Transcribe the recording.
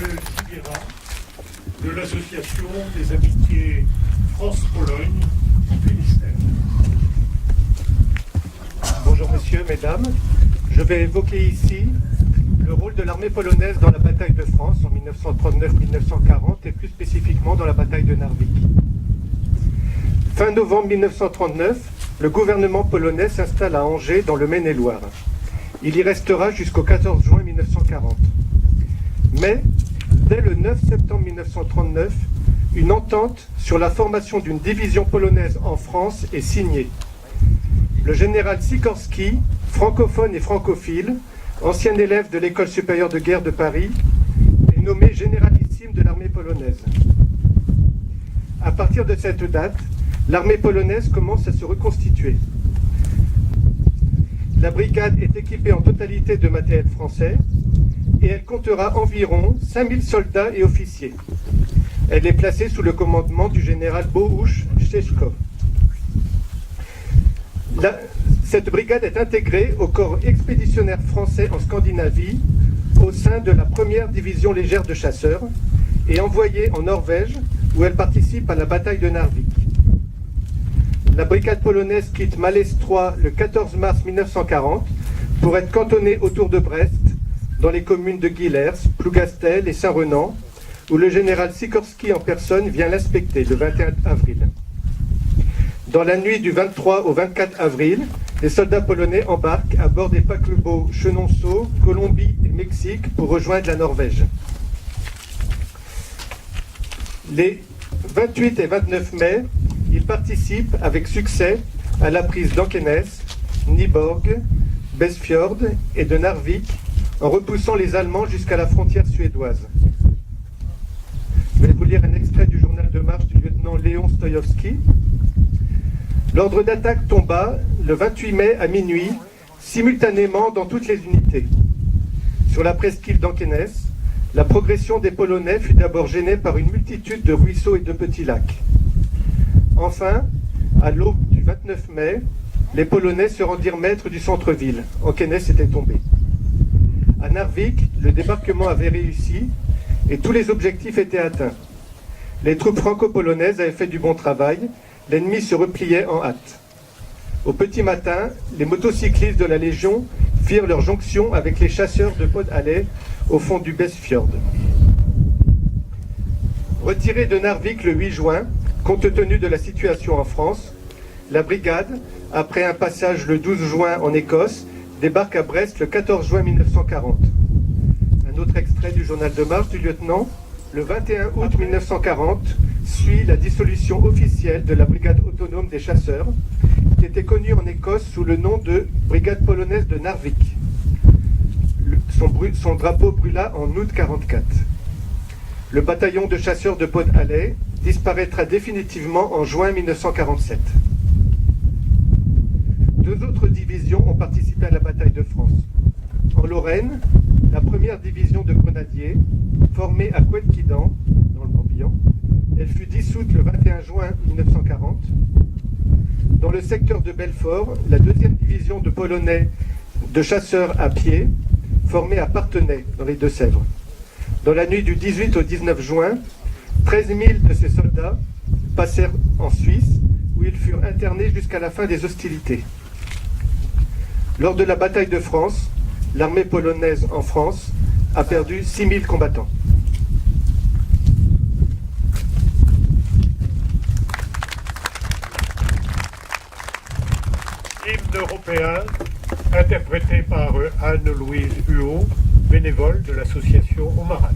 Zibira de l'association des amitiés France-Pologne du Finistère. Bonjour messieurs, mesdames. Je vais évoquer ici le rôle de l'armée polonaise dans la bataille de France en 1939-1940 et plus spécifiquement dans la bataille de Narvik. Fin novembre 1939, le gouvernement polonais s'installe à Angers dans le Maine-et-Loire. Il y restera jusqu'au 14 juin 1940. Mais, dès le 9 septembre 1939, une entente sur la formation d'une division polonaise en France est signée. Le général Sikorski, francophone et francophile, ancien élève de l'École supérieure de guerre de Paris, est nommé généralissime de l'armée polonaise. À partir de cette date, l'armée polonaise commence à se reconstituer. La brigade est équipée en totalité de matériel français et elle comptera environ 5000 soldats et officiers. Elle est placée sous le commandement du général Bohusz Szczeszko. Cette brigade est intégrée au corps expéditionnaire français en Scandinavie au sein de la première division légère de chasseurs et envoyée en Norvège où elle participe à la bataille de Narvik. La brigade polonaise quitte Malestroit le 14 mars 1940 pour être cantonnée autour de Brest dans les communes de Guillers, Plougastel et Saint-Renan où le général Sikorski en personne vient l'inspecter le 21 avril. Dans la nuit du 23 au 24 avril, les soldats polonais embarquent à bord des paquebots Chenonceau, Colombie et Mexique pour rejoindre la Norvège. Les 28 et 29 mai, ils participent avec succès à la prise d'Ankenes, Nyborg, Besfjord et de Narvik en repoussant les Allemands jusqu'à la frontière suédoise. Je vais vous lire un extrait du journal de marche du lieutenant Léon Stojowski. L'ordre d'attaque tomba le 28 mai à minuit, simultanément dans toutes les unités. Sur la presqu'île d'Ankenes, la progression des Polonais fut d'abord gênée par une multitude de ruisseaux et de petits lacs. Enfin, à l'aube du 29 mai, les Polonais se rendirent maîtres du centre-ville. Ankenes était tombé. À Narvik, le débarquement avait réussi et tous les objectifs étaient atteints. Les troupes franco-polonaises avaient fait du bon travail. L'ennemi se repliait en hâte. Au petit matin, les motocyclistes de la Légion firent leur jonction avec les chasseurs de Podhale au fond du Besfjord. Retirée de Narvik le 8 juin, compte tenu de la situation en France, la brigade, après un passage le 12 juin en Écosse, débarque à Brest le 14 juin 1940. Un autre extrait du journal de marche du lieutenant. Le 21 août 1940 suit la dissolution officielle de la brigade autonome des chasseurs, qui était connue en Écosse sous le nom de Brigade polonaise de Narvik. Son drapeau brûla en août 1944. Le bataillon de chasseurs de Podhale disparaîtra définitivement en juin 1947. Deux autres divisions ont participé à la bataille de France. En Lorraine, la première division de grenadiers, formée à Couët-Quidan, dans le Morbihan, elle fut dissoute le 21 juin 1940. Dans le secteur de Belfort, la deuxième division de Polonais de chasseurs à pied, formée à Parthenay, dans les Deux-Sèvres. Dans la nuit du 18 au 19 juin, 13 000 de ces soldats passèrent en Suisse, où ils furent internés jusqu'à la fin des hostilités. Lors de la bataille de France, l'armée polonaise en France a perdu 6 000 combattants. Hymne européen, interprété par Anne-Louise Huot, bénévole de l'association Omaran.